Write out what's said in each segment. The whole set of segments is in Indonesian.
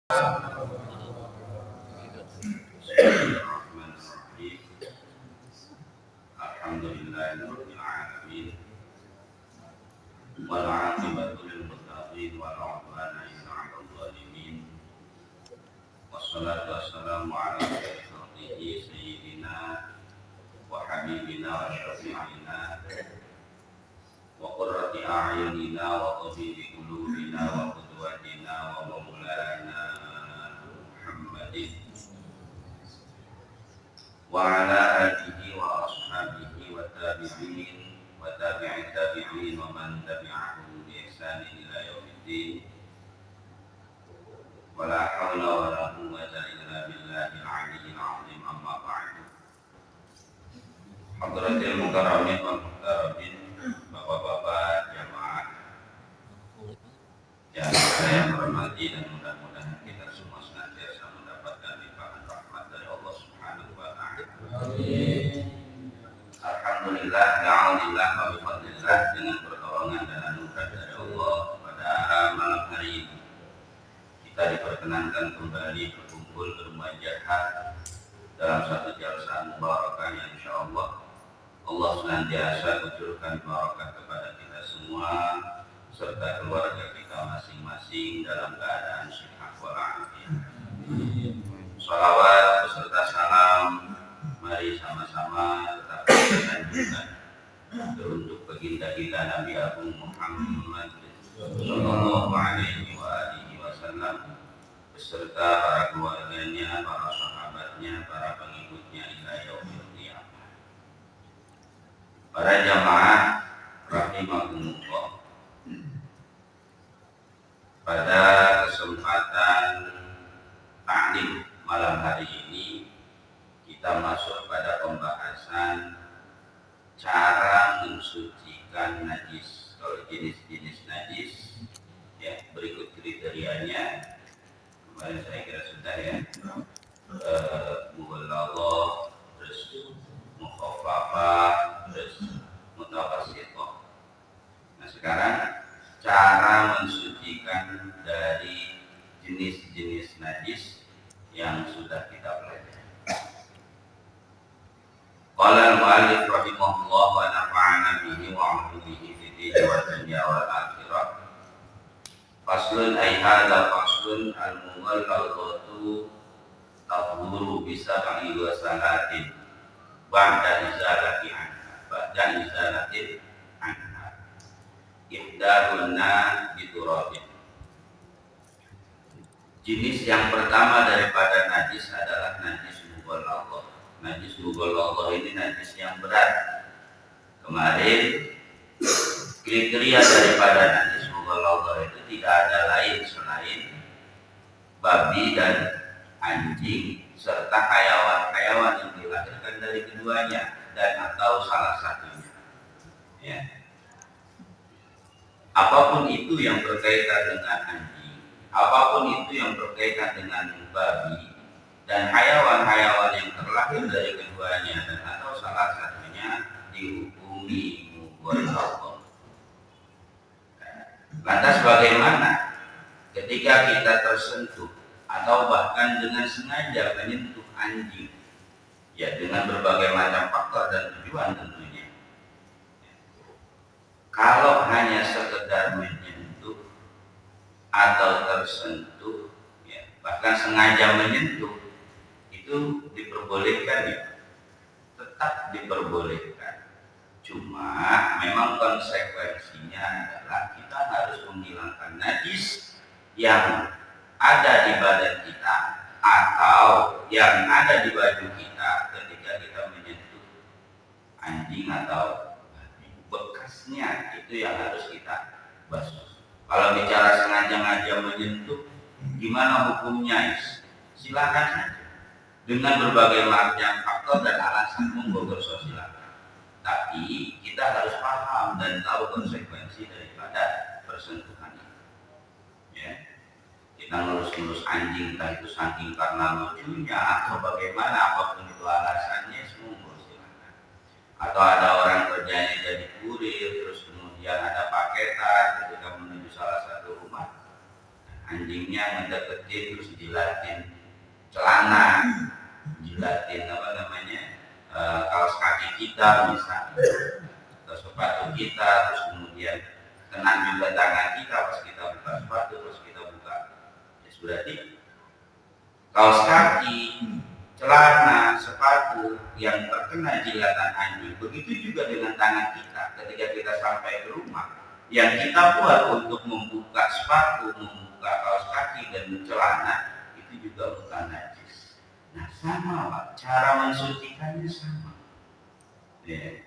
Bismillahirrahmanirrahim. Alhamdulillahirabbil alamin. Wal 'aqibatu lil muttaqin wa la 'udwana illa 'alal zalimin. Wassalatu wassalamu ala asyrofil sayyidina wa habibina wa syafi'ina wa qurrati a'yunina wa tabibi qulubina wa qudwatina wa maulana Muhammadin wa ala alihi wa ashabihi wa tabi'in wa tabi'i tabi'in wa man tabi'ahum bi ihsanin ila yaumiddin. Wa la hawla wa la quwwata illa billahil 'aliyyil 'azim. Amma ba'du. Hadratil mukarramin wal mukarramin, bapak-bapak jamaah yang saya hormati, dan mudah-mudahan kita semua senantiasa mendapatkan limpahan rahmat dari Allah Subhanahu wa taala. Alhamdulillah, ya'alillah wa bifadlillah, dengan pertolongan dan anugerah dari Allah pada malam hari ini kita diperkenankan kembali berkumpul bermujahadah dalam satu jalsah mubarakah yang insyaallah Allah senantiasa kucurkan barakah kepada kita semua serta keluarga kita masing-masing dalam keadaan sehat walafiat. Salawat beserta salam mari sama-sama tetap kita lanjutkan untuk baginda kita Nabi Agung Muhammad sallallahu alaihi wa alihi wasallam beserta para keluarganya, para sahabatnya, para pengikutnya ila yaumil qiyamah. Para jamaah rahimakumullah, pada kesempatan taklim malam hari ini kita masuk pada pembahasan cara mensucikan najis. Kalau jenis-jenis najis, ya berikut kriterianya. Kemarin saya kira sudah ya. Mughalladhah, terus mukhaffafah, terus mutawassithah. Nah sekarang cara mensucikan dari jenis-jenis najis yang sudah kita pelajari. Qala al-mu'allif rahimahullah wa nafa'ana bihi wa 'ulumihi fid din wa dunya wal akhirah. Faslun ay hadza faslun al-mughalladhatu tahuru bisa bagi wasalatin ba'da izalati anha ihdahunna biturabin. Jenis yang pertama daripada najis adalah najis mughalladhah. Najis mughalladhah ini najis yang berat. Kemarin kriteria daripada najis mughalladhah itu tidak ada lain selain babi dan anjing serta hayawan-hayawan yang dilahirkan dari keduanya dan atau salah satunya. Ya. Apapun itu yang berkaitan dengan anjing, apapun itu yang berkaitan dengan babi dan hayawan-hayawan yang terlahir dari keduanya dan atau salah satunya dihukumi mughalladhah. Lantas bagaimana ketika kita tersentuh atau bahkan dengan sengaja menyentuh anjing, ya dengan berbagai macam faktor dan tujuan tentunya. Kalau hanya sekedar menyentuh atau tersentuh, ya, bahkan sengaja menyentuh, itu diperbolehkan ya, tetap diperbolehkan. Cuma memang konsekuensinya adalah kita harus menghilangkan najis yang ada di badan kita atau yang ada di baju kita ketika kita menyentuh anjing atau bekasnya, itu yang harus kita basuh. Kalau bicara sengaja menyentuh, gimana hukumnya? Silakan saja dengan berbagai macam faktor dan alasan, monggo silakan. Tapi kita harus paham dan tahu konsekuensi daripada persentuhan ini. Ya. Kita ngelus-ngelus anjing, entah itu saking karena lucunya atau bagaimana, apapun itu alasannya, monggo silakan. Atau ada orang kerjanya jadi kurir, terus kemudian ada paketan ketika menuju salah satu rumah, anjingnya ngedeketin terus jilatin celana, jilatin kaos kaki kita misalnya, atau sepatu kita, terus kemudian kena juga tangan kita pas kita buka sepatu, terus kita buka, ya berarti kaos kaki, celana, sepatu yang terkena jilatan anjing. Begitu juga dengan tangan kita ketika kita sampai ke rumah, yang kita buat untuk membuka sepatu, membuka kaos kaki dan celana itu juga bukan najis. Nah sama Pak, cara mensucikannya sama. Ya.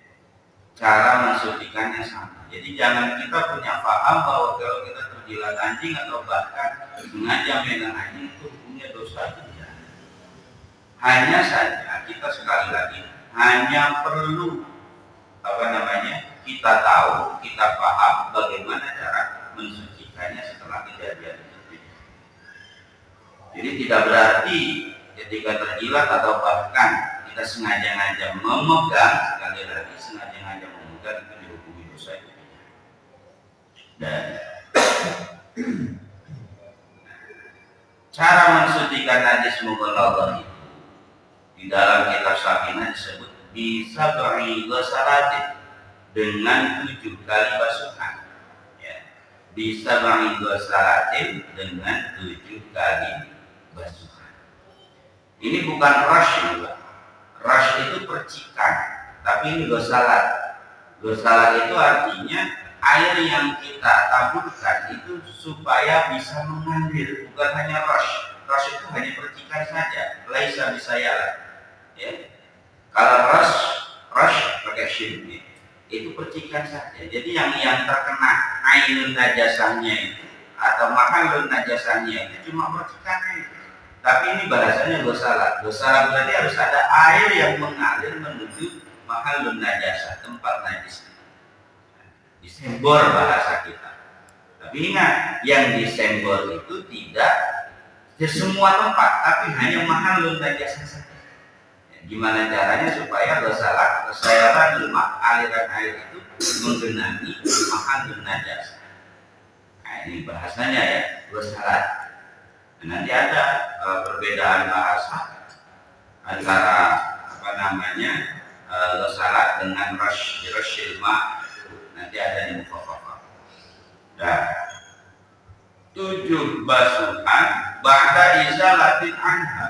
Cara mensucikannya sama. Jadi jangan kita punya paham bahwa kalau kita terjilat anjing atau bahkan sengaja megang anjing itu punya dosa tidak. Hanya saja kita sekali lagi hanya perlu kita tahu, kita paham bagaimana cara mensucikannya setelah kejadian itu. Jadi tidak berarti ketika terjilat atau bahkan kita sengaja memegang, sekali lagi sengaja memegang itu dihukumi dosa itu. Dan cara mensucikan najis mughalladhah itu di dalam kitab Safinah disebut bisa ghusalatin, dengan 7 kali basuhan. Ya. Bisa ghusalatin dengan 7 kali basuhan. Ini bukan rush juga. Rush itu percikan, tapi ini ghusalat. Ghusalat itu artinya air yang kita taburkan itu supaya bisa mengalir, bukan hanya rush. Rush itu hanya percikan saja, laisa bisayalah. Ya. Kalau rush pakai shin itu percikan saja. Jadi yang terkena ainun najasahnya itu atau mahallun najasahnya itu cuma percikan itu. Tapi ini bahasanya ghusalat. Ghusalat berarti harus ada air yang mengalir menuju mahallun najasah, tempat najis. Disembor bahasa kita. Tapi ingat, yang disembor itu tidak di semua tempat, tapi hanya mahallun najasah saja. Gimana caranya supaya ghusalat lemak aliran air itu menggenangi mahallun najasah. Nah ini bahasanya ya, ghusalat. Nanti ada perbedaan bahasa antara ghusalat dengan rasyil ma, nanti ada di mukhafafah. Dan 7 basuhan ba'da izalatin anha,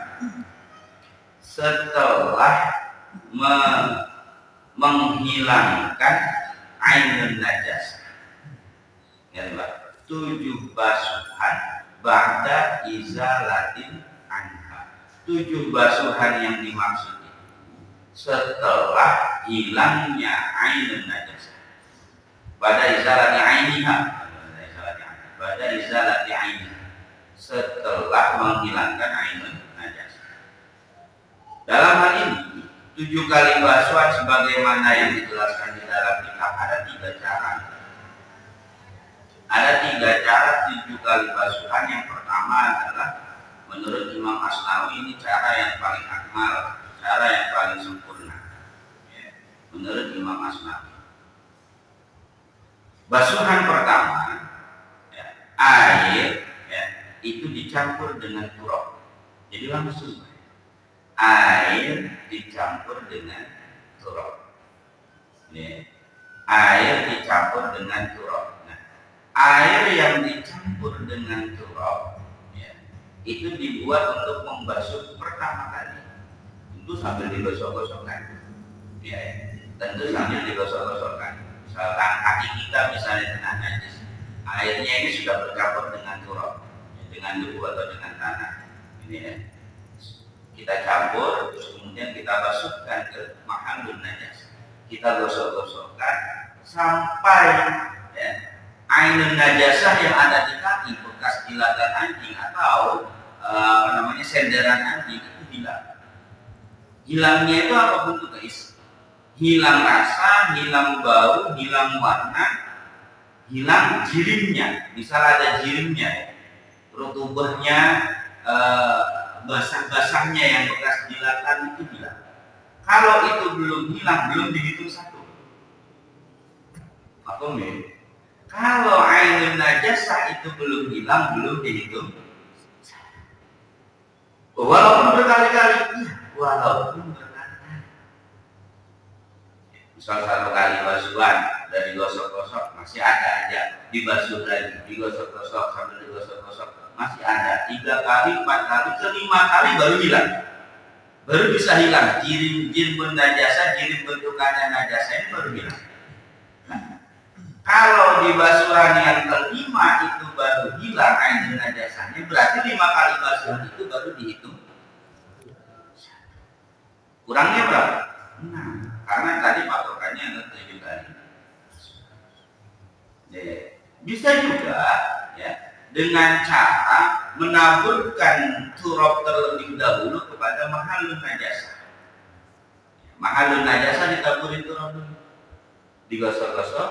setelah menghilangkan ainun najasah. Ya, 7 basuhan ba'da izalatin anha. 7 basuhan yang dimaksud itu setelah hilangnya ainun najasah. Pada izalati ainiha, pada izalati ainiha, setelah menghilangkan ainun najasah. Dalam hal ini 7 kali basuhan sebagaimana yang dijelaskan di dalam kitab ada 3 cara. Ada 3 cara 7 kali basuhan. Yang pertama adalah menurut Imam Asnawi ini cara yang paling akmal, cara yang paling sempurna. Ya, menurut Imam Asnawi. Basuhan pertama, ya, air ya, itu dicampur dengan turab. Jadi langsung air dicampur dengan turab. Ya, air dicampur dengan turab. Nah, air yang dicampur dengan turab ya, itu dibuat untuk membasuh pertama kali. Tentu sambil digosok-gosokkan. Ya, tentu sambil digosok-gosokkan. Misalkan kaki kita misalnya kena najis, airnya ini sudah bercampur dengan turab, dengan debu atau dengan tanah. Ini ya, kita campur, terus kemudian kita basuhkan ke mahallun najasah. Kita gosok-gosokkan sampai ya, ainun najasah yang ada di kaki, bekas jilatan anjing atau senderan anjing itu hilang. Hilangnya itu apa bentuknya? Hilang rasa, hilang bau, hilang warna, hilang jirimnya. Misal ada jirimnya, rutubahnya, basah-basahnya yang bekas jilatan itu hilang. Kalau itu belum hilang, belum dihitung 1. Apa nih? Kalau ainun najasah itu belum hilang, belum dihitung. Walaupun berkali-kali, walaupun berkali-kali. Misal 1 kali basuhan dari gosok-gosok masih ada aja, dibasuh lagi, digosok-gosok sambil digosok-gosok masih ada. 3 kali, 4 kali, ke 5 kali baru hilang. Baru bisa hilang jirim najasa, jirim bentukannya najasa ini baru hilang. Nah, kalau di basuhan yang kelima itu baru hilang ainun najasanya, berarti 5 kali basuhan itu baru dihitung. Kurangnya berapa? Nah, karena tadi patokannya ada 7 kali. Ya, bisa juga ya dengan cara menaburkan turab terlebih dahulu kepada mahalun najasa. Mahalun najasa ditaburin turab dulu, digosok-gosok,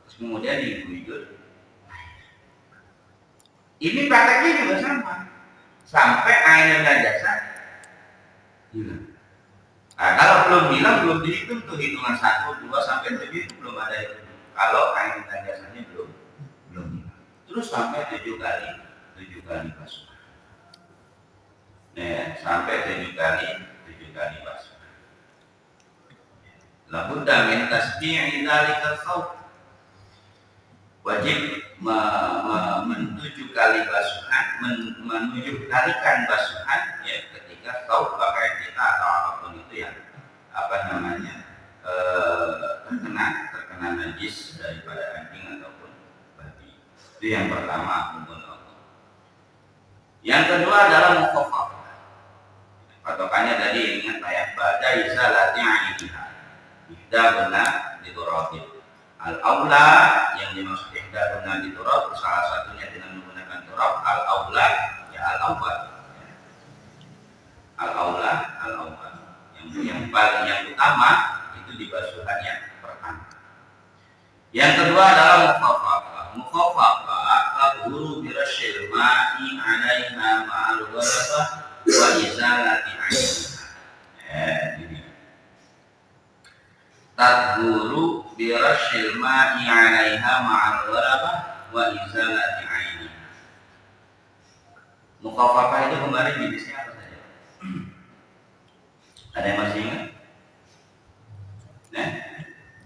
terus kemudian diguyur. Ini prakteknya juga sama, sampai ainun najasa hilang. Nah, kalau belum hilang, belum dihitung tuh hitungan 1, 2 sampai 7 itu belum ada itu. Kalau ainun najasanya belum hilang. Terus sampai 7 kali basuhan. Nah, sampai 7 kali basuhan. Labudda min tasbi'i dzalikal thawb. Wajib men-7 kali basuhan, menuju kalikan basuhan ya ketika thawb pakaian kita atau apapun itu yang terkena najis daripada anjing ataupun babi. Itu yang pertama, yang kedua adalah mukhaffafah. Patokannya tadi ingat ya, pada izalati ainiha. Ihda benar diturabin. Al-aula yang dimaksud ihda benar diturab, salah satunya dengan menggunakan turab. Al-aula ya al-awwal. Al-aula yang paling yang utama itu di basuhan yang pertama. Yang kedua adalah mukhaffafah guru birasyil ma'i 'alaiha ma'al gharabah wa izalati 'ainiha. Ini tadhuru birasyil ma'i 'alaiha ma'al gharabah wa izalati 'ainiha. Mukhaffafah itu kemarin jenisnya apa saja? Ada yang masih ingat? Nah,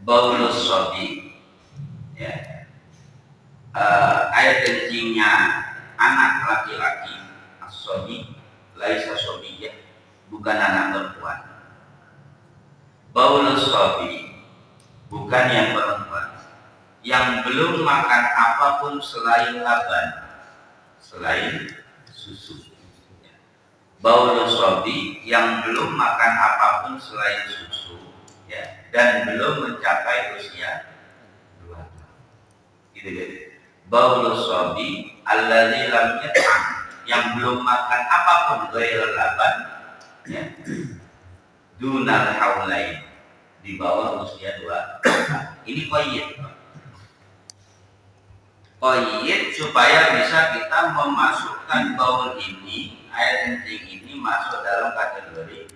baulus sobi ya, air kencingnya anak laki-laki, as-sobi laisa sobiyah, bukan anak perempuan. Baulus sobi bukan yang perempuan, yang belum makan apapun selain laban, selain susu. Baulus sobi yang belum makan apapun selain susu ya, dan belum mencapai usia 2 tahun. Gitu. Baulus sobi alladzi lam yat'am, yang belum makan apapun ghairul laban ya, dunal haulain, di bawah usia 2 tahun. Ini qayyid supaya bisa kita memasukkan baul ini, air kencing ini masuk dalam kategori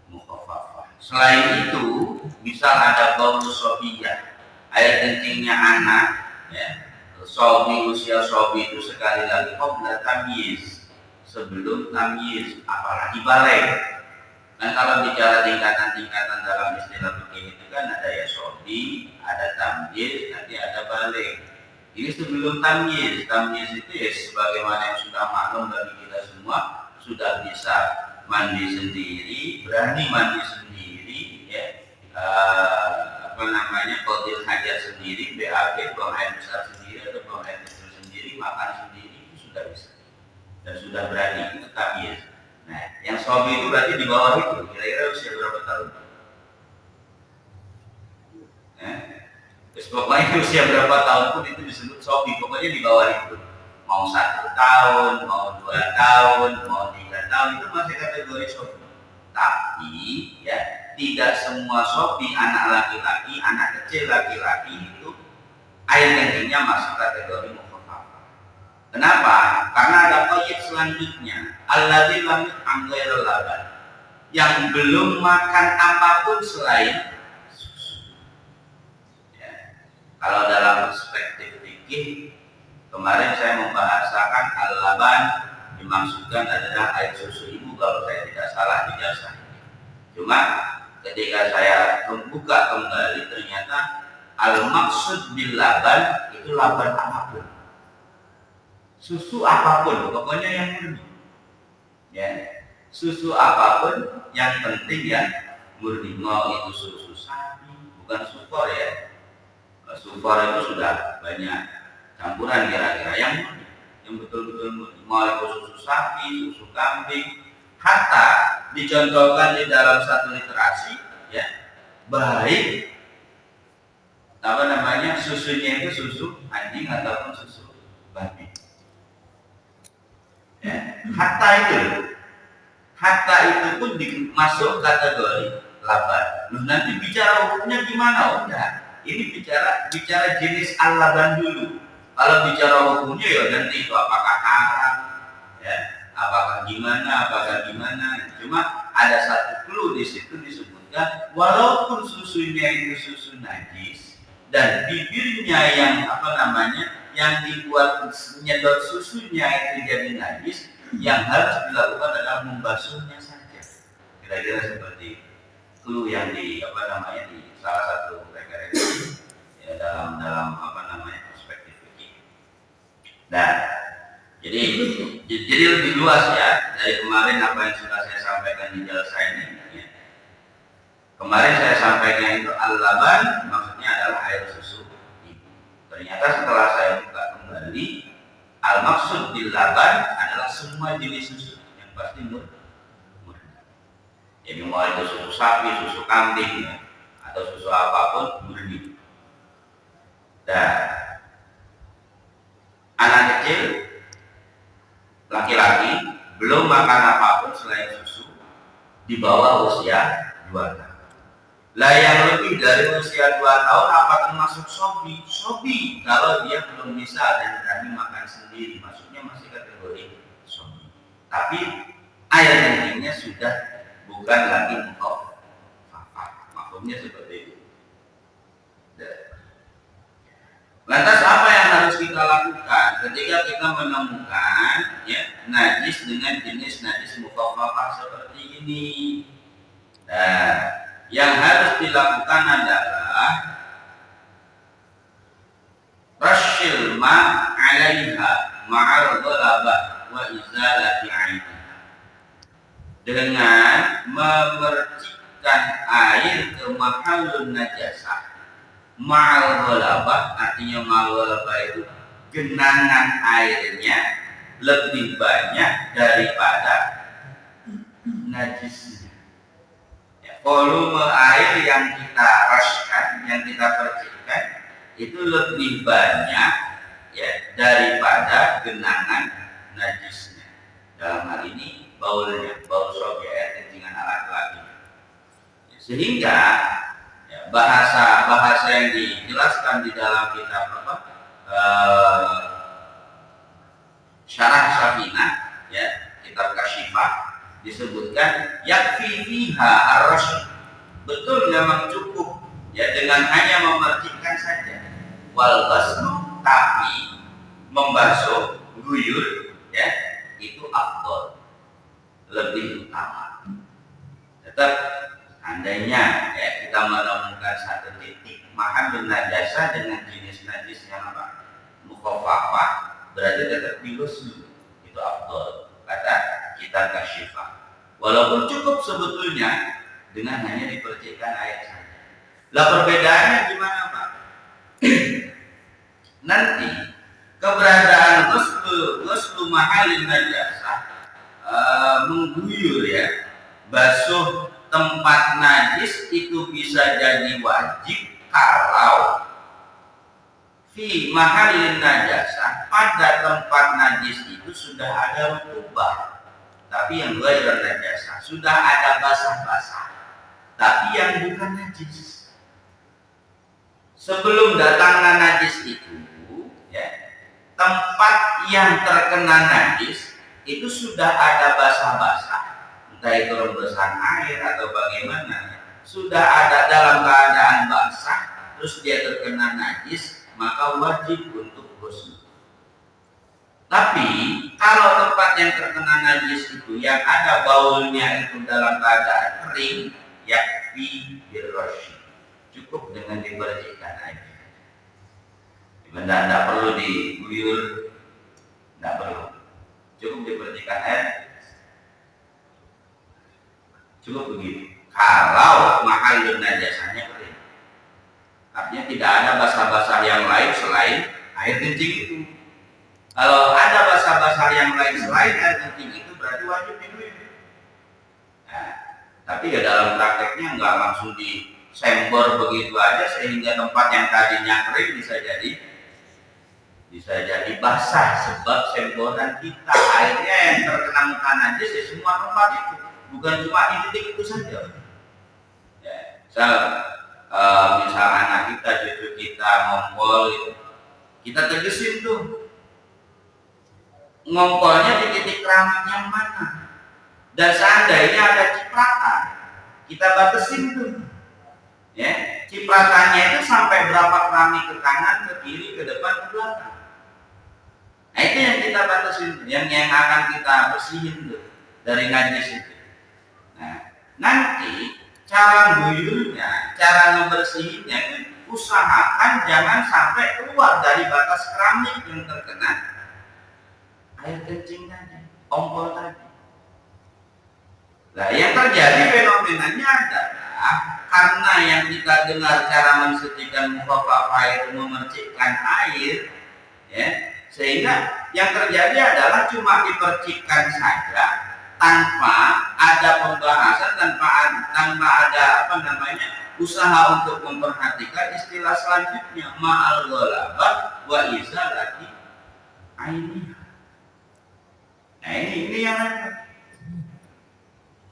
mukhaffafah. Selain itu, bisa ada baul sobiyah, air kencingnya anak ya. Sobi, usia sobi itu sekali lagi qabla tamyiz, sebelum tamyiz, apalagi balik. Nah, kalau bicara tingkatan-tingkatan dalam istilah begini itu kan ada ya sobi, ada tamyiz, nanti ada balik. Ini sebelum tamyiz. Tamyiz itu ya sebagaimana yang sudah maklum bagi kita semua, sudah bisa mandi sendiri, berani mandi sendiri ya, qadil hajat sendiri, BAB, buang air besar sendiri atau buang air kecil sendiri, makan sendiri, itu sudah bisa dan sudah berani, itu tamyiz. Nah, yang sobi itu berarti di bawah itu, kira-kira usia berapa tahun? Pokoknya usia berapa tahun pun itu disebut sobi, pokoknya di bawah itu. Mau 1 tahun, mau 2 tahun, mau 3 tahun, itu masih kategori sobi. Tapi ya, tidak semua sobi anak laki-laki, anak kecil laki-laki itu air kencingnya masuk kategori mukhaffafah. Kenapa? Karena ada qayyid selanjutnya, alladzi lam yat'am ghairul laban, yang belum makan apapun selain susu. Ya. Kalau dalam perspektif fikih kemarin saya membahasakan al-laban dimaksudkan adalah air susu ibu kalau saya tidak salah di jasa. Cuma ketika saya membuka kembali ternyata al-maksud bil laban itu laban apapun, susu apapun, pokoknya yang murni. Ya, susu apapun yang penting ya murni. Mau itu susu sapi, bukan sufor ya. Sufor itu sudah banyak campuran kira-kira yang murni, yang betul-betul murni. Mau itu susu sapi, susu kambing, hatta dicontohkan di dalam satu literasi ya, baik apa namanya susunya itu susu anjing ataupun susu babi. Ya, hatta itu pun masuk kategori laban. Loh, nanti bicara hukumnya gimana? Oh enggak. Ini bicara jenis al-laban dulu. Kalau bicara hukumnya ya nanti itu apakah haram, ya, apakah gimana. Cuma ada satu clue di situ disebutkan walaupun susunya itu susu najis dan bibirnya yang yang dibuat menyedot susunya itu jadi najis, yang harus dilakukan adalah membasuhnya saja. Kira-kira seperti clue yang di di salah satu referensi ya, dalam perspektif fikih. Nah, jadi lebih luas ya dari kemarin apa yang sudah saya sampaikan di jalsa ini. Ya. Kemarin saya sampaikan itu al-laban maksudnya adalah air susu. Ternyata setelah saya buka kembali, al-maksud bil laban adalah semua jenis susu yang pasti murni. Jadi mau itu susu sapi, susu kambing, ya, atau susu apapun murni. Dan anak kecil, laki-laki belum makan apapun selain susu di bawah usia 2 tahun. Lah yang lebih dari usia 2 tahun apa termasuk sobi? Sobi kalau dia belum bisa dan berani makan sendiri, maksudnya masih kategori sobi. Tapi air kencingnya sudah bukan lagi mukhafafah. Maksudnya seperti itu. Lantas apa yang harus kita lakukan ketika kita menemukan ya najis dengan jenis najis mukhafafah seperti ini? Nah, yang harus dilakukan adalah rasyil ma 'alaiha ma'al ghalabah wa izalati 'ainiha, dengan memercikkan air ke mahallun najasah. Ma'al ghalabah artinya ma'al ghalabah itu genangan airnya lebih banyak daripada najisnya. Volume air yang kita raskan, yang kita percikkan itu lebih banyak ya daripada genangan najisnya. Dalam hal ini baulnya, baul sobi air kencingan laki-laki. Sehingga ya, bahasa yang dijelaskan di dalam kitab Syarah Safinah ya, kitab Kasyifah disebutkan yakfi fiha ar-rasyid. Betul memang cukup ya dengan hanya memercikkan saja. Wal ghaslu, tapi membasuh guyur ya itu afdol, lebih utama. Tetap andainya ya kita menemukan satu titik mahallun najasa dengan jenis najis yang mukhafafah, berarti tetap dighusl, itu afdol kata kita Kasyifah. Walaupun cukup sebetulnya dengan hanya dipercikkan air saja. Lah perbedaannya gimana Pak? Nanti keberadaan ghuslu mahallin najasah mengguyur ya, basuh tempat najis itu bisa jadi wajib kalau fi mahallin najasah, pada tempat najis itu sudah ada rutubah. Tapi yang ghairu najasah, sudah ada basah-basah, tapi yang bukan najis. Sebelum datangnya najis itu, ya, tempat yang terkena najis itu sudah ada basah-basah, entah itu rembesan air atau bagaimana, sudah ada dalam keadaan basah, terus dia terkena najis, maka wajib untuk husn. Tapi kalau tempat yang terkena najis itu yang ada baulnya itu dalam keadaan kering, yakfi birrasyi, cukup dengan dibersihkan aja. Tidak perlu diguyur, tidak perlu, cukup dibersihkan air, cukup begitu. Kalau mahallun najasahnya kering, artinya tidak ada basah-basah yang lain selain air kencing itu. Kalau ada basah-basah yang lain selain air kencing itu berarti wajib diguyur. Nah, tapi ya dalam prakteknya nggak langsung disembor begitu aja sehingga tempat yang tadinya kering bisa jadi basah sebab semboran kita airnya yang terkena muka najis ya semua tempat itu, bukan cuma di titik itu saja. Ya, misal anak kita, cucu kita ngompol gitu, kita tegesin tuh ngompolnya di titik keramik yang mana, dan seandainya ada cipratan kita batasin tuh ya, cipratannya itu sampai berapa keramik ke kanan, ke kiri, ke depan, ke belakang. Nah itu yang kita batasin, yang akan kita bersihin tuh dari najis itu. Nah nanti cara guyurnya, cara ngebersihinnya itu usahakan jangan sampai keluar dari batas keramik yang terkena air kencing tadi, ompol tadi. Nah, yang terjadi fenomenanya adalah karena yang kita dengar cara mensucikan mukhafafah itu memercikkan air, ya, sehingga yang terjadi adalah cuma dipercikkan saja tanpa ada pembahasan, tanpa ada usaha untuk memperhatikan istilah selanjutnya ma'al ghalabah wa izalati ainiha. Nah ini yang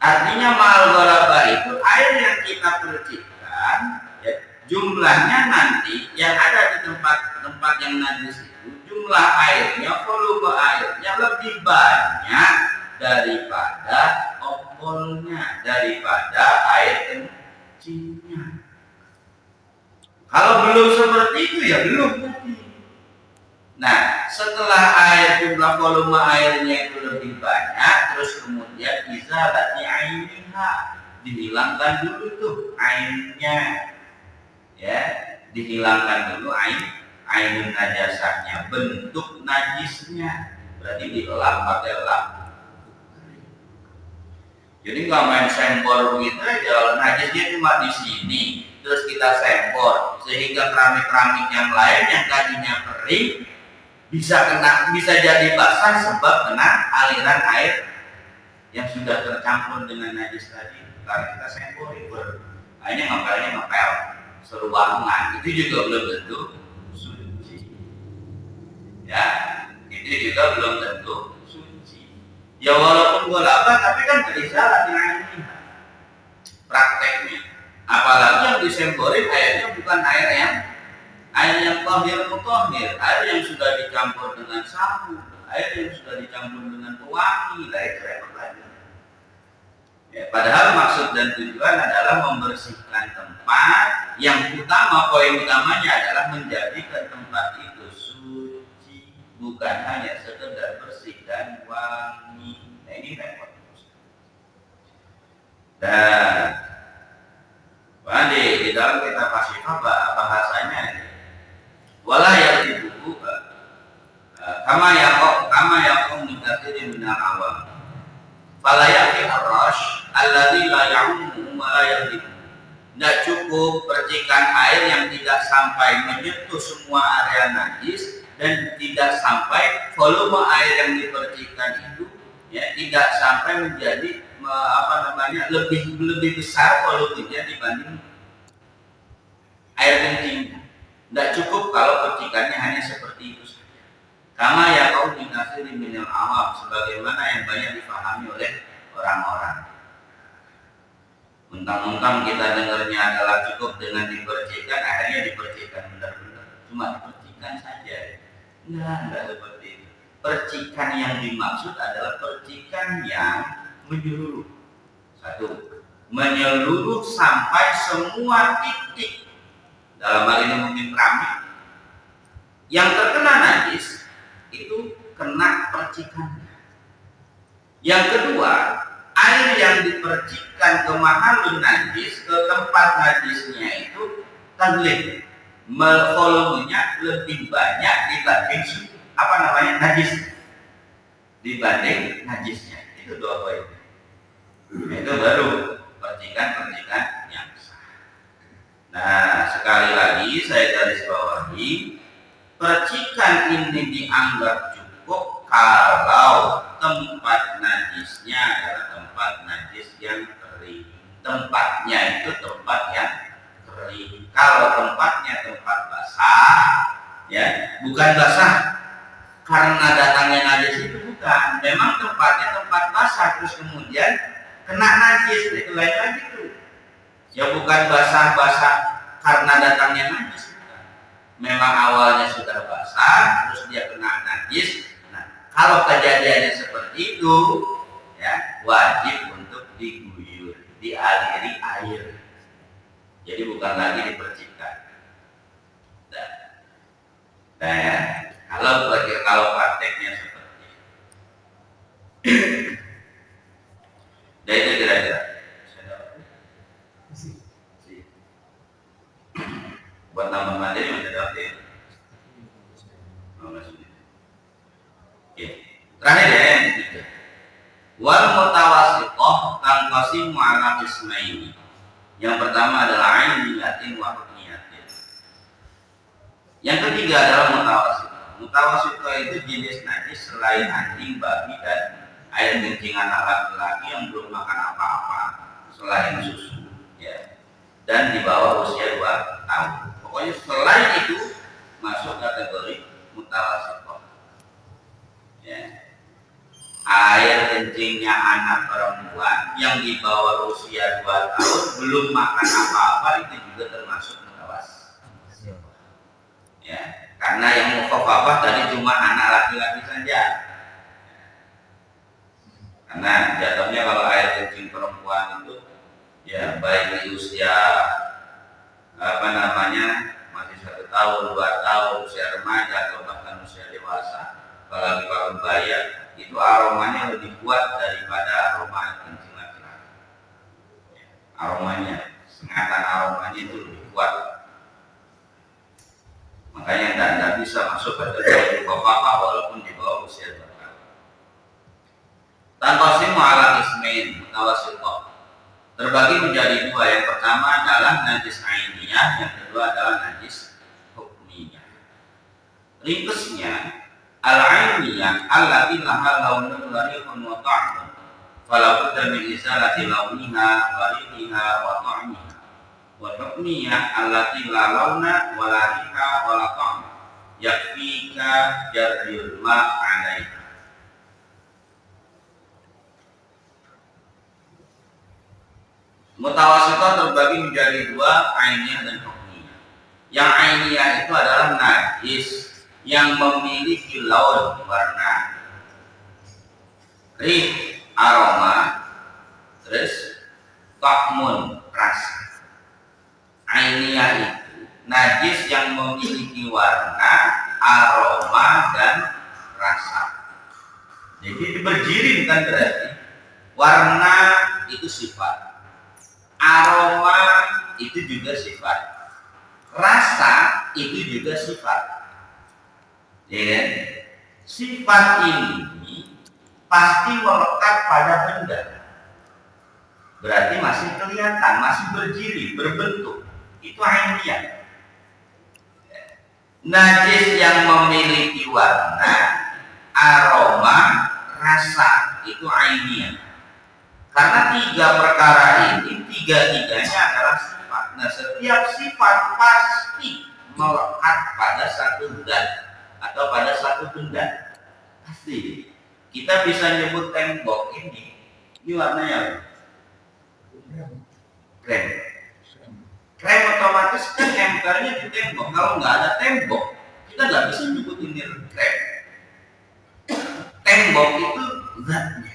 artinya ma'al ghalabah itu air yang kita percikkan, ya, jumlahnya nanti yang ada di tempat yang najis itu jumlah airnya, volume airnya lebih banyak daripada ompolnya, daripada air kencingnya. Kalau belum seperti itu ya belum. Nah, setelah jumlah volume airnya itu lebih banyak, terus kemudian izalati ainiha, dihilangkan dulu tuh ainnya, ya, dihilangkan dulu ainun najasahnya, bentuk najisnya, berarti dielap pakai lap. Jadi nggak main sembor begitu aja, najisnya cuma di sini, terus kita sembor sehingga keramik-keramik yang lain yang tadinya kering bisa jadi basah sebab kena aliran air yang sudah tercampur dengan najis tadi. Karena kita sembor itu akhirnya ngepel seruangan, itu juga belum tentu suci. Ya, itu juga belum tentu suci. Ya walaupun ghalabah tapi kan berisalah dengan ini prakteknya. Apalagi yang disemborin airnya bukan air yang tahir mutahhir, air yang sudah dicampur dengan sabun, air yang sudah dicampur dengan pewangi, itu repot lagi. Ya, padahal maksud dan tujuan adalah membersihkan tempat. Yang utama, poin utamanya adalah menjadikan tempat itu suci, bukan hanya sekedar bersih dan wangi. Nah ini repot. Dan di dalam kitab Asy-Syifa bahasanya wala yaqibu kama yaqum min kathirin min al-awam fala yaqi ar-rash alladhi la ya'ummu wa la yaqibu. Tidak cukup percikan air yang tidak sampai menyentuh semua area najis dan tidak sampai volume air yang dipercikan itu, ya, tidak sampai menjadi lebih besar volumenya dibanding air kencing. Tidak cukup kalau percikannya hanya seperti itu saja. Kama ya kau dinasiri minal awam, sebagaimana yang banyak dipahami oleh orang-orang. Mentang-mentang kita dengarnya adalah cukup dengan dipercikan, akhirnya dipercikan benar-benar, cuma dipercikan saja. Enggak seperti itu. Percikan yang dimaksud adalah percikan yang menyeluruh. Satu, menyeluruh sampai semua titik. Dalam hal ini mungkin keramik Yang terkena najis itu kena percikannya. Yang kedua, air yang dipercikkan ke mahallun najis, ke tempat najisnya itu taglib, volumenya lebih banyak dibanding najis, dibanding najisnya. Itu dua poin. Itu baru percikan yang sah. Nah, sekali lagi saya garis bawahi, percikan ini dianggap cukup kalau tempat najisnya adalah tempat najis yang kering. Tempatnya itu tempat yang kering. Kalau tempatnya tempat basah, ya bukan basah karena datangnya najis itu, bukan. Memang tempatnya tempat basah terus kemudian kena najis, itu lain lagi tuh. Ya bukan basah-basah karena datangnya najis, bukan. Memang awalnya sudah basah terus dia kena najis. Nah, kalau kejadiannya seperti itu, ya wajib untuk diguyur, dialiri air. Jadi bukan lagi dipercikan. Nah ya, kalau prakteknya seperti itu. Dan itu kira-kira. Buat nambah materi masih ada ya. Oke. Terakhir ya yang ketiga. Wal mutawasithah tanqasimu ala qismaini. Yang pertama adalah ainiyatin wa hukmiyatin. Yang ketiga adalah mutawasithah. Mutawasithah itu jenis najis selain anjing, babi dan air kencing anak laki-laki yang belum makan apa-apa selain susu, ya. Dan di bawah usia 2 tahun. Pokoknya selain itu masuk kategori mutawasithah. Ya. Air kencingnya anak perempuan yang di bawah usia 2 tahun belum makan apa-apa itu juga termasuk mutawasithah. Ya, karena yang mukhaffafah tadi cuma anak laki-laki saja. Karena jatuhnya kalau air kencing perempuan itu ya baik di usia masih 1 tahun, 2 tahun, usia remaja atau bahkan usia dewasa, apalagi para baya, itu aromanya lebih kuat daripada aroma kencing laki-laki. Aromanya, sengatan aromanya itu lebih kuat. Makanya tidak bisa masuk ke dalam mukhaffafah walaupun di bawah usia 2 tahun. Tanqasimu ala qismain mutawasithah. Terbagi menjadi 2. Yang pertama adalah najis ainiyah, yang kedua adalah najis hukmiyah. Ringkesnya, al-ainiyah allati laha launun wa rihun wa ta'mun. Fala budda min izalati launiha wa rihiha wa ta'miha. Wa hukmiyah allati la launa wa la riha wa la ta'm. Yakfika jarril ma' 'alaiha. Mutawasithah terbagi menjadi 2, ainiyah dan hukmiyah. Yang ainiyah itu adalah najis yang memiliki laun warna, rih aroma, terus ta'mun rasa. Ainiyah itu najis yang memiliki warna, aroma dan rasa. Jadi berjiri bukan berarti warna itu sifat. Aroma itu juga sifat, rasa itu juga sifat. Ya, sifat ini pasti melekat pada benda. Berarti masih kelihatan, masih berdiri, berbentuk. Itu ainiyah. Najis yang memiliki warna, aroma, rasa itu ainiyah. Karena 3 perkara ini, 3-tiganya adalah sifat. Nah, setiap sifat pasti melekat pada satu zat atau pada satu benda. Pasti. Kita bisa nyebut tembok ini warnanya krem. Krem otomatis kan nempelnya di tembok. Kalau nggak ada tembok, kita nggak bisa nyebut ini krem. Tembok itu zatnya.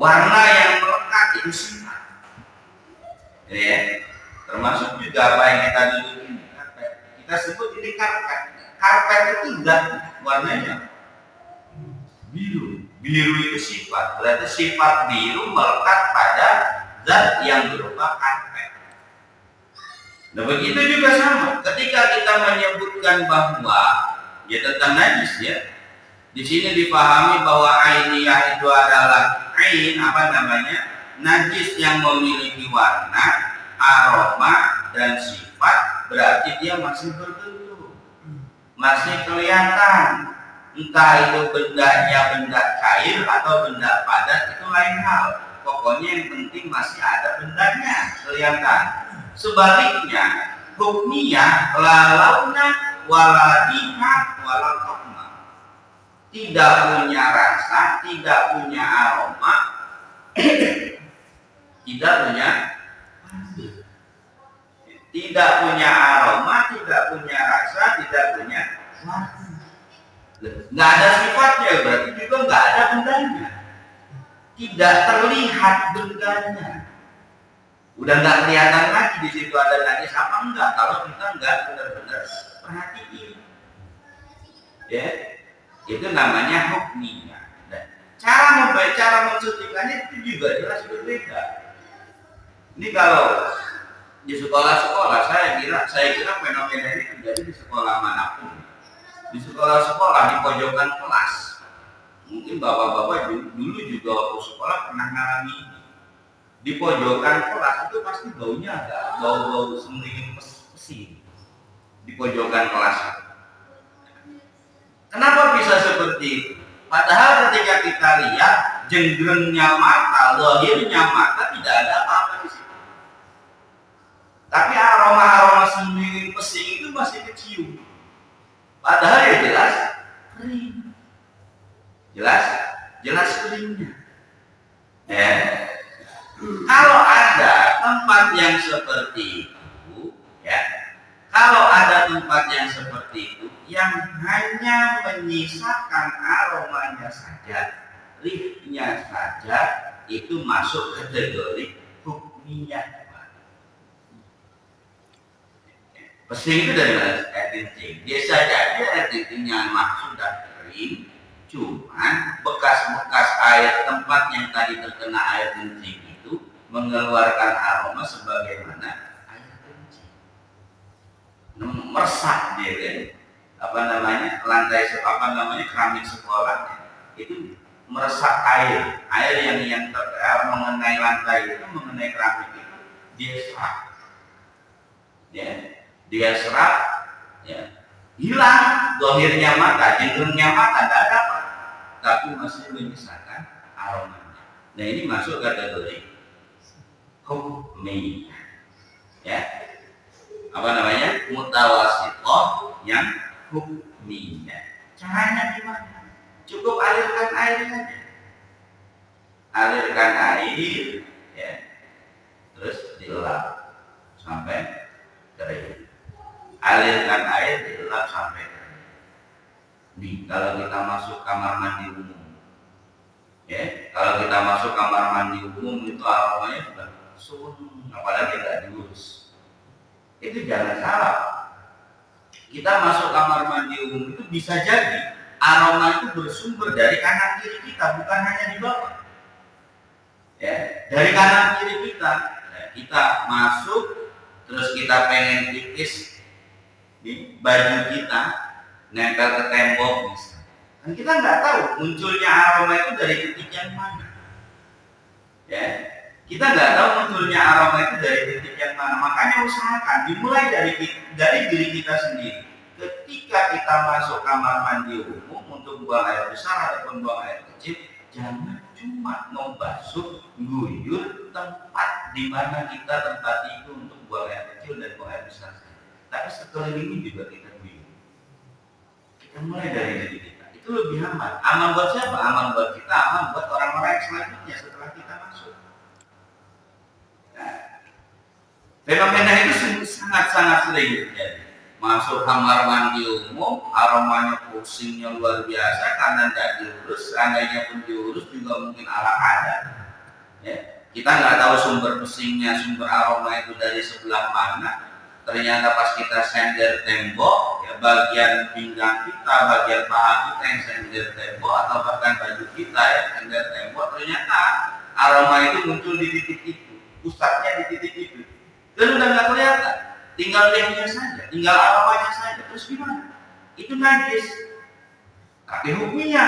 Warna yang melekat itu sifat. Ya, termasuk juga apa yang kita duduk ini. Kita kita sebut ini karpet. Karpet itu zat warnanya biru. Biru itu sifat, berarti sifat biru melekat pada zat yang berupa karpet. Nah begitu juga sama, ketika kita menyebutkan bahwa ya tentang najis ya, di sini dipahami bahwa ainiyah itu adalah ain najis yang memiliki warna, aroma dan sifat, berarti dia masih berbentuk, masih kelihatan. Entah itu bendanya benda cair atau benda padat itu lain hal. Pokoknya yang penting masih ada bendanya kelihatan. Sebaliknya, hukmiyah lalauna waladiha walatokma, tidak punya rasa, tidak punya aroma, tidak punya aroma, tidak punya rasa, tidak punya warna. Nggak ada sifatnya, berarti juga nggak ada bendanya, tidak terlihat bendanya. Udah nggak kelihatan lagi di situ ada najis apa enggak kalau kita nggak benar-benar perhatiin. Ya, itu namanya hukmiyah. Nah, cara mensucikannya itu juga jelas berbeda. Ini kalau di sekolah-sekolah saya kira fenomena ini terjadi di sekolah manapun. Di sekolah-sekolah di pojokan kelas, mungkin bapak-bapak dulu juga waktu sekolah pernah ngalami ini. Di pojokan kelas itu pasti baunya ada bau semering mesin di pojokan kelas. Kenapa bisa seperti itu? Padahal ketika kita lihat jenggrengnya mata, lahirnya mata tidak ada apa-apa di situ. Tapi aroma semering mesin itu masih kecium. Padahal ya jelas kering, jelas keringnya. Ya. Kalau ada tempat yang seperti itu, ya, kalau ada tempat yang seperti itu yang hanya menyisakan aromanya saja, riehnya saja, itu masuk kategori hukmiyah. Pesing itu dari mana? Air kencing. Biasa jadi air kencingnya sudah kering, cuman bekas-bekas air tempat yang tadi terkena air kencing itu mengeluarkan aroma sebagaimana air kencing. Meresap dia kan, lantai keramik sekolah itu meresap air yang mengenai lantai itu, mengenai keramik itu dia serap. Dia serap, ya, hilang zahirnya mata, jenggrengnya mata, tidak ada apa, tapi masih menyisakan aromanya. Nah ini masuk kategori hukmiyah, ya, mutawasithah yang hukmiyah. Caranya gimana? Cukup alirkan air saja, alirkan air, ya, terus dilap sampai kering. Alirkan air dilap sampai kering. Kalau kita masuk kamar mandi umum, ya, kalau kita masuk kamar mandi umum itu aromanya sudah apalagi nggak diurus. Itu jangan salah. Kita masuk kamar mandi umum itu bisa jadi aroma itu bersumber dari kanan kiri kita, bukan hanya di bawah. Ya, dari kanan kiri kita. Nah, kita masuk, terus kita pengen pipis di baju kita, nempel ke tembok misalnya. Dan kita nggak tahu munculnya aroma itu dari titik yang mana. Ya, kita nggak tahu munculnya aroma itu dari titik yang mana. Makanya usahakan dimulai dari diri kita sendiri. Ketika kita masuk kamar mandi umum untuk buang air besar ataupun buang air kecil, jangan cuma membasuh guyur tempat di mana kita tempat itu untuk buang air kecil dan buang air besar. Tapi sekeliling juga kita guyur. Kita mulai dari diri kita. Itu lebih aman. Aman buat siapa? Aman buat kita, aman buat orang-orang yang selanjutnya setelah kita masuk. Nah, fenomena itu sangat-sangat sering terjadi. Masuk kamar mandi umum, aromanya pusingnya luar biasa karena tidak diurus. Seandainya pun diurus juga mungkin ala ada. Ya, kita nggak tahu sumber pusingnya, sumber aroma itu dari sebelah mana. ternyata pas kita sender tembok, ya bagian pinggang kita, bagian paha kita yang sender tembok, atau bahkan baju kita yang sender tembok, ternyata aroma itu muncul di titik itu, pusatnya di titik itu. Dan udah nggak kelihatan, tinggal lemnya saja, tinggal aromanya saja. Terus gimana? Itu najis. Tapi hukumnya,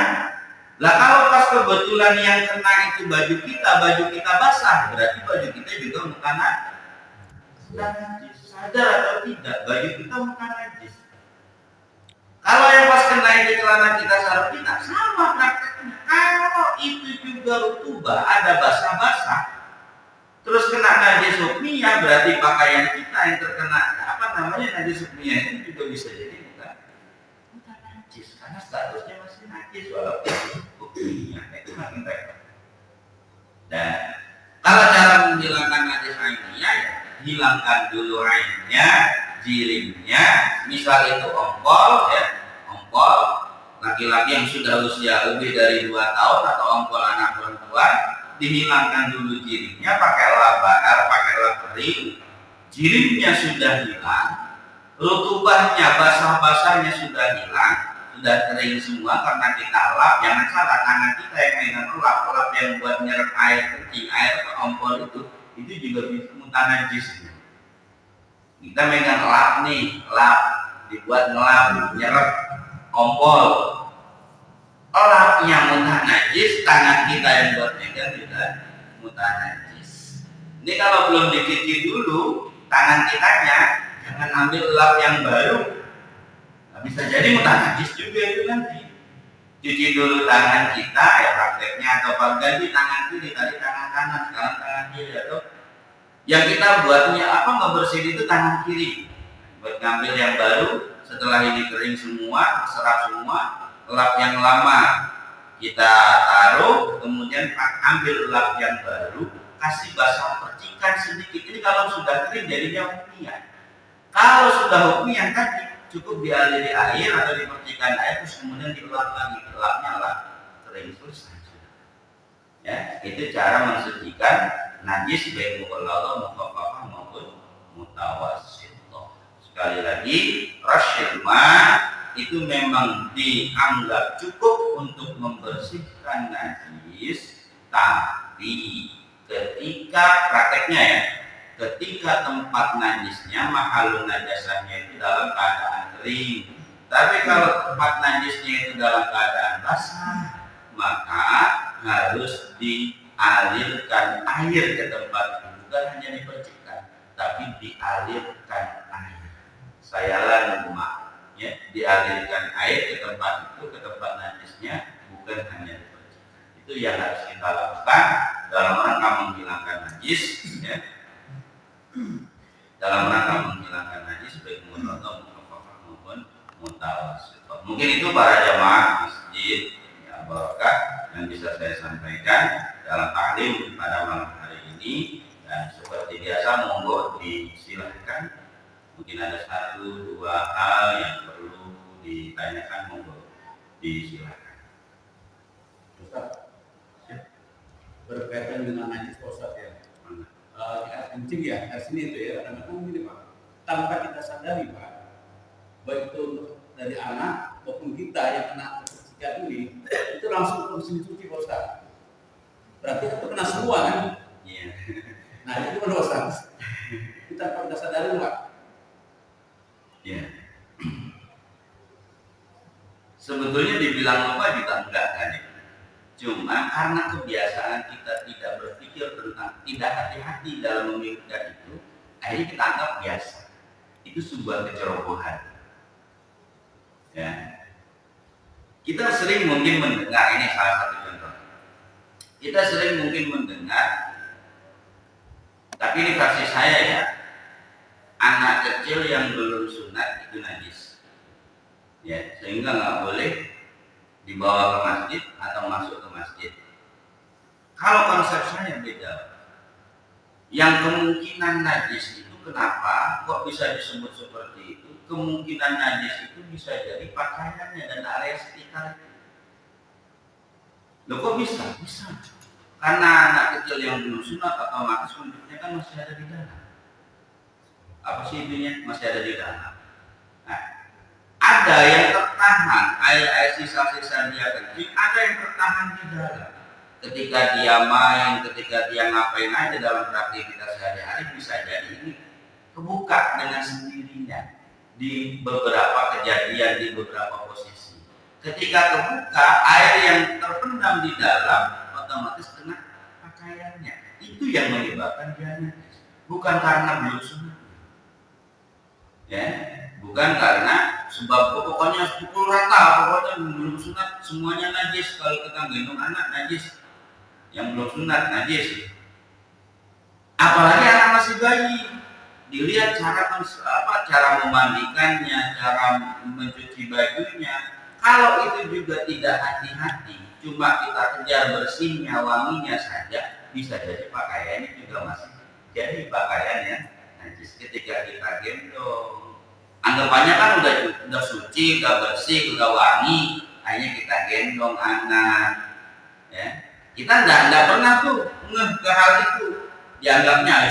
lah kalau pas kebetulan yang kena itu baju kita basah, berarti baju kita juga bukan najis. Sadar atau tidak, baju kita bukan najis. Kalau yang pas kena itu celana kita, sarung kita, sama prakteknya. Kalau itu juga rutubah, ada basah-basah, terus kena najis hukmiyah, berarti pakaian kita yang terkena najis hukmiyah itu juga bisa jadi bukan najis, karena statusnya masih najis walaupun hukmiyah. Itu makin repot. Dan kalau cara menghilangkan najis ainiyah, ya hilangkan dulu ainnya, jirimnya. Misal itu ompol, ya ompol laki-laki yang sudah usia lebih dari 2 tahun atau ompol anak perempuan, dihilangkan dulu jirimnya pakai lap bakar, pakai lap kering. Jirimnya sudah hilang, rutubahnya, basah-basahnya sudah hilang, sudah kering semua karena kita lap. Jangan salah, tangan kita yang megang lap yang buat nyerap air kencing, air ke ompol itu juga bisa mutan najis. Kita megang lap nih, lap dibuat ngelap, nyerap ompol, lapnya mutan najis, tangan kita yang buat megang juga mutan najis. Ini kalau belum dicuci dulu tangan kitanya, jangan ambil lap yang baru. Nah, bisa jadi mutan najis juga itu nanti. Cuci dulu tangan kita, ya prakteknya, atau ganti tangan kiri, tadi tangan kanan, sekarang tangan kiri, atau yang kita buatnya ngebersihin itu tangan kiri, buat ngambil yang baru. Setelah ini kering semua, serap semua, lap yang lama kita taruh, kemudian ambil lap yang baru, kasih basah percikan sedikit. Ini kalau sudah kering jadinya hukmiyah. Kalau sudah hukmiyah tadi cukup dialiri air atau dipercikan air, terus kemudian dilap lagi, lapnya lap kering, selesai. Ya, itu cara mensucikan najis baik mughalladhah, mukhaffafah maupun mutawassithah. Sekali lagi, rasyil ma itu memang dianggap cukup untuk membersihkan najis, tapi ketika prakteknya, ya, ketika tempat najisnya, mahalun najasahnya itu dalam keadaan kering. Tapi kalau tempat najisnya itu dalam keadaan basah, maka harus dialirkan air ke tempat itu, bukan hanya dipercikan, tapi dialirkan air. Saya lama, ya, dialirkan air ke tempat itu, ke tempat najisnya, bukan hanya dipercikan. Itu yang harus kita lakukan dalam rangka menghilangkan najis, ya. Dalam rangka menghilangkan najis baik mughalladhah, mukhaffafah maupun mutawassithah. Mungkin itu para jamaah masjid ya barokah yang bisa saya sampaikan dalam taklim pada malam hari ini. Dan seperti biasa, monggo disilahkan. Mungkin ada 1-2 hal yang perlu ditanyakan, monggo disilahkan. Ustaz, berkaitan dengan najis Ustaz, ya. Kencing ya, dari sini itu ya, kadang-kadang gini Pak, tanpa kita sadari Pak, baik itu dari anak maupun kita yang kena kepercikan ini, itu langsung ke mesin cuci Pak Ustaz. Berarti itu kena semua kan? Iya. Nah itu kan Ustaz, kita tanpa kita sadari Pak. Iya. Sebetulnya dibilang apa juga enggak kan ya. Cuma karena kebiasaan kita tidak berpikir tentang, tidak hati-hati dalam memikirkan itu, akhirnya kita anggap biasa. Itu sebuah kecerobohan. Ya. Kita sering mungkin mendengar, ini salah satu contoh. Kita sering mungkin mendengar, tapi ini versi saya ya, anak kecil yang belum sunat itu najis. Ya, sehingga nggak boleh dibawa ke masjid atau masuk ke masjid. Kalau konsep saya beda. Yang kemungkinan najis itu kenapa kok bisa disebut seperti itu? Kemungkinan najis itu bisa jadi pakaiannya dan area sekitar. Loh kok bisa? Bisa. Karena anak kecil yang belum sunat otomatis kulitnya kan masih ada di dalam. apa sih itunya masih ada di dalam. Nah, ada yang tertahan, air sisa-sisa dia kencing, ada yang tertahan di dalam. Ketika dia main, ketika dia ngapain aja dalam beraktivitas sehari-hari, bisa jadi ini kebuka dengan sendirinya di beberapa kejadian, di beberapa posisi. Ketika kebuka, air yang terpendam di dalam otomatis kena pakaiannya. Itu yang menyebabkan dia najis, bukan karena belum sunat. Ya, bukan karena sebab pokoknya pukul rata, pokoknya belum sunat semuanya najis. Kalau kita gendong anak najis, yang belum sunat najis. Apalagi anak masih bayi, dilihat cara memandikannya, cara mencuci bajunya. Kalau itu juga tidak hati-hati, cuma kita kejar bersihnya, wanginya saja, bisa jadi pakaiannya juga masih jadi pakaian yang najis ketika kita gendong. Anggapannya kan udah suci, udah bersih, udah wangi, akhirnya kita gendong anak. Ya, kita tidak pernah tuh ngeh ke hal itu, dianggapnya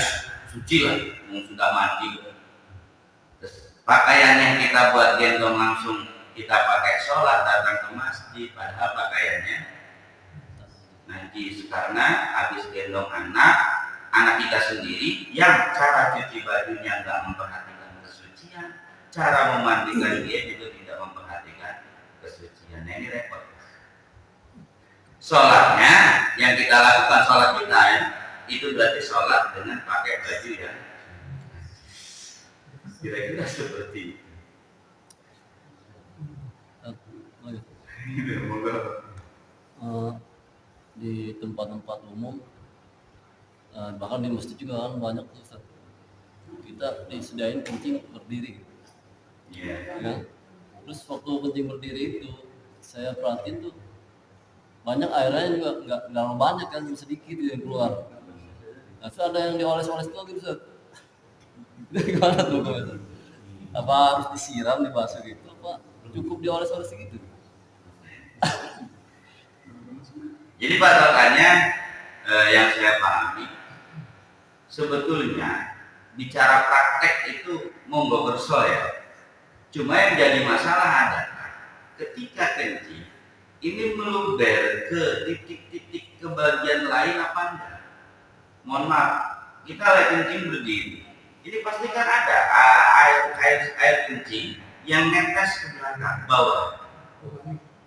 suci lah, sudah mandi. Terus pakaian yang kita buat gendong langsung kita pakai sholat, datang ke masjid, padahal pakaiannya najis karena habis gendong anak kita sendiri yang cara cuci bajunya nggak memperhatikan kesucian, cara memandikan dia juga tidak memperhatikan kesucian. Nah, ini repot. Sholatnya yang kita lakukan, sholat kita ya, itu berarti sholat dengan pakai baju ya. Kira-kira seperti itu. Di tempat-tempat umum, bahkan di masjid juga kan banyak tuh, Ustaz. Kita disediain kencing berdiri. Ya. Terus waktu kencing berdiri itu saya perhatiin tuh banyak airnya juga nggak banyak kan, sedikit yang keluar. Nah, terus ada yang dioles-oles tuh gitu, Ustaz. Gimana tuh Ustaz? Apa harus disiram, dibasuh gitu, apa cukup dioles-oles gitu? Jadi patokannya yang saya pahami, sebetulnya bicara praktek itu monggo berso ya. Cuma yang jadi masalah adalah ketika kencing ini meluber ke titik-titik ke bagian lain apa enggak. Mohon maaf, kita lagi kencing berdiri, ini pasti kan ada air kencing yang netes ke belakang bawah,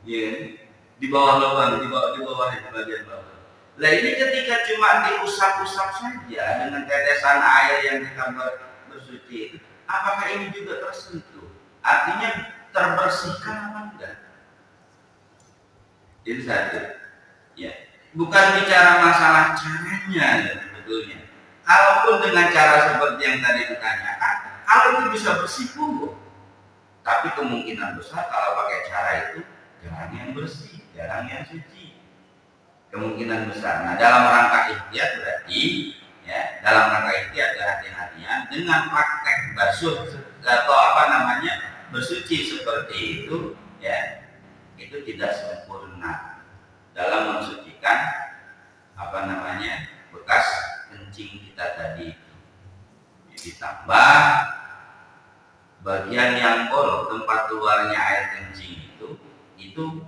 ya, di bawah lubang, di bawah bagian bawah. Nah ini ketika cuma diusap-usap saja dengan tetesan air yang kita bersuci itu, apakah ini juga tersentuh? Artinya terbersihkan apa enggak? Itu satu. Ya, bukan bicara masalah caranya sebetulnya. Kalaupun dengan cara seperti yang tadi ditanyakan, kalau itu bisa bersih pun, tapi kemungkinan besar kalau pakai cara itu jarang yang bersih, jarang yang suci, kemungkinan besar. Nah, dalam rangka ikhtiar berarti ya, dalam rangka ikhtiar kehati-hatian dengan praktek basuh atau bersuci seperti itu ya, itu tidak sempurna dalam mensucikan bekas kencing kita tadi. Ditambah bagian yang bolong, tempat keluarnya air kencing itu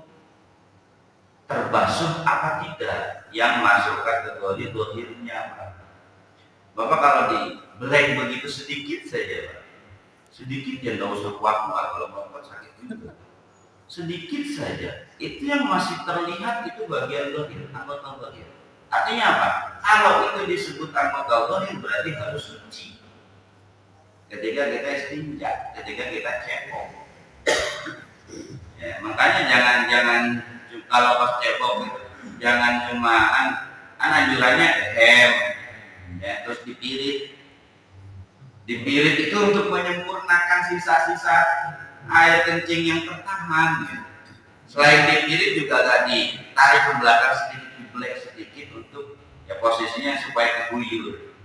terbasuh apa tidak, yang masuk kategori dohirnya Pak. Bapak kalau dibeleng begitu sedikit saja Pak, sedikit ya nggak usah kuat-kuat, kalau Bapak sakit juga sedikit saja, itu yang masih terlihat itu bagian dohir, anggota dohir. Artinya apa? Kalau itu disebut anggota dohir berarti harus suci ketika kita istinja, ketika kita cebok. Ya, makanya jangan kalau pas cebok itu jangan cuma anjurannya ya, terus dipirit itu untuk menyempurnakan sisa-sisa air kencing yang tertahan. Ya. Selain dipirit juga gak ditarik ke belakang sedikit, dibelek sedikit untuk ya posisinya supaya keguyur.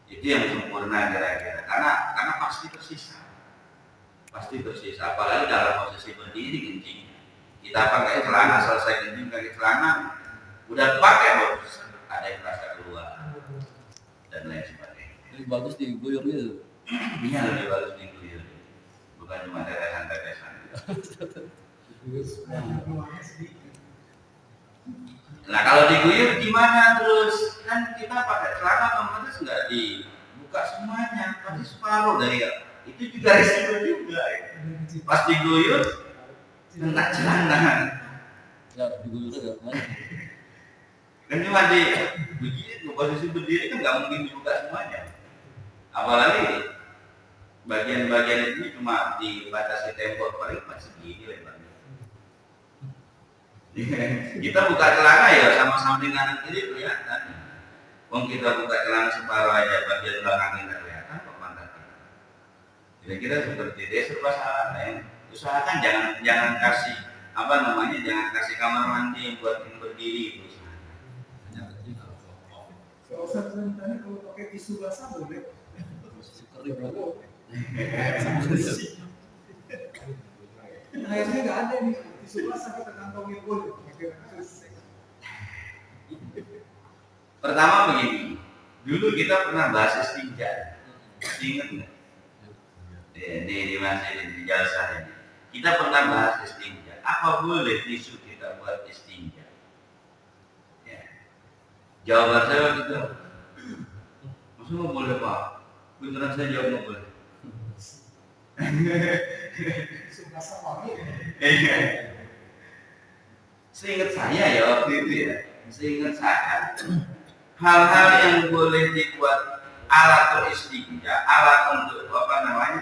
Itu yang sempurna kira-kira, karena pasti tersisa, apalagi dalam posisi berdiri kencing. Kita pakai celana, selesai kencing pakai celana, udah pakai bos, ada yang terasa keluar dan lain sebagainya. Jadi bagus diguyur gitu. Iya, lebih bagus diguyur, bukan cuma tetesan-tetesan. Nah kalau diguyur gimana terus? Kan kita pakai celana otomatis nggak dibuka semuanya, pasti separuh dari itu juga risiko juga. Pas diguyur kena celana. Ya diguyur ya kan. Kan cuma di berdiri, posisi berdiri kan nggak mungkin dibuka semuanya. Apalagi bagian-bagian ini cuma dibatasi tembok paling pas segini lebarnya. Kita buka celana ya sama-sama dengan kiri kelihatan. Wong kita buka celana separuh aja bagian belakang kita kelihatan kok pantat kita. Kira-kira seperti itu serba salah ya. Usahakan jangan kasih jangan kasih kamar mandi buat yang berdiri itu. Kalau saya tanya kalau pakai tisu basah boleh? Akhirnya nggak ada nih tisu basah kita kantongin boleh. Pertama begini, dulu kita pernah bahas istinja, ingat nggak? Di masjid di Jalsah ini, kita pernah bahas istinja. Apa boleh tisu kita buat istinja? Ya. Jawaban saya gitu, maksudnya nggak boleh Pak? Beneran saya jawab nggak boleh. Tisu basah wangi. Seingat saya ya waktu itu ya, seingat saya hal-hal yang boleh dibuat alat beristinja, alat untuk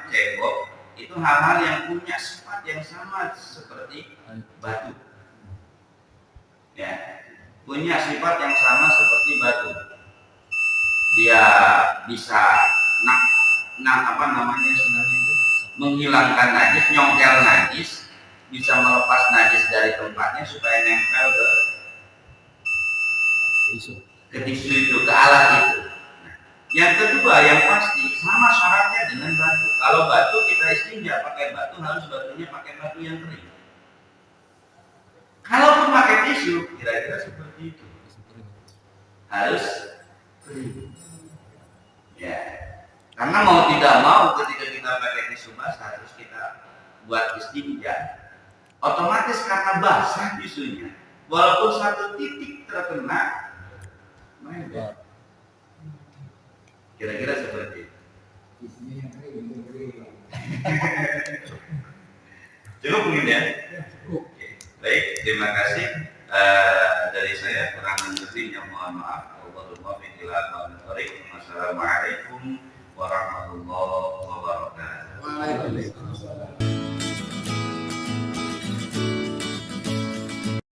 cebok, itu hal-hal yang punya sifat yang sama seperti batu. Ya, punya sifat yang sama seperti batu. Dia bisa menghilangkan najis, nyongkel najis, bisa melepas najis dari tempatnya supaya nempel ke tisu itu, ke alat itu. Nah, yang kedua yang pasti sama syaratnya dengan batu. Kalau batu kita istinja pakai batu, harus batunya pakai batu yang kering. Kalaupun pakai tisu, kira-kira seperti itu. Harus kering. Ya, karena mau tidak mau ketika kita pakai tisu basah terus kita buat istinja, otomatis karena basah tisunya, walaupun satu titik terkena, kira-kira seperti itu. Cukup mungkin ya? Oke. Baik, terima kasih. Dari saya kurang lebihnya mohon maaf. Wassalamualaikum warahmatullahi wabarakatuh. Waalaikumsalam.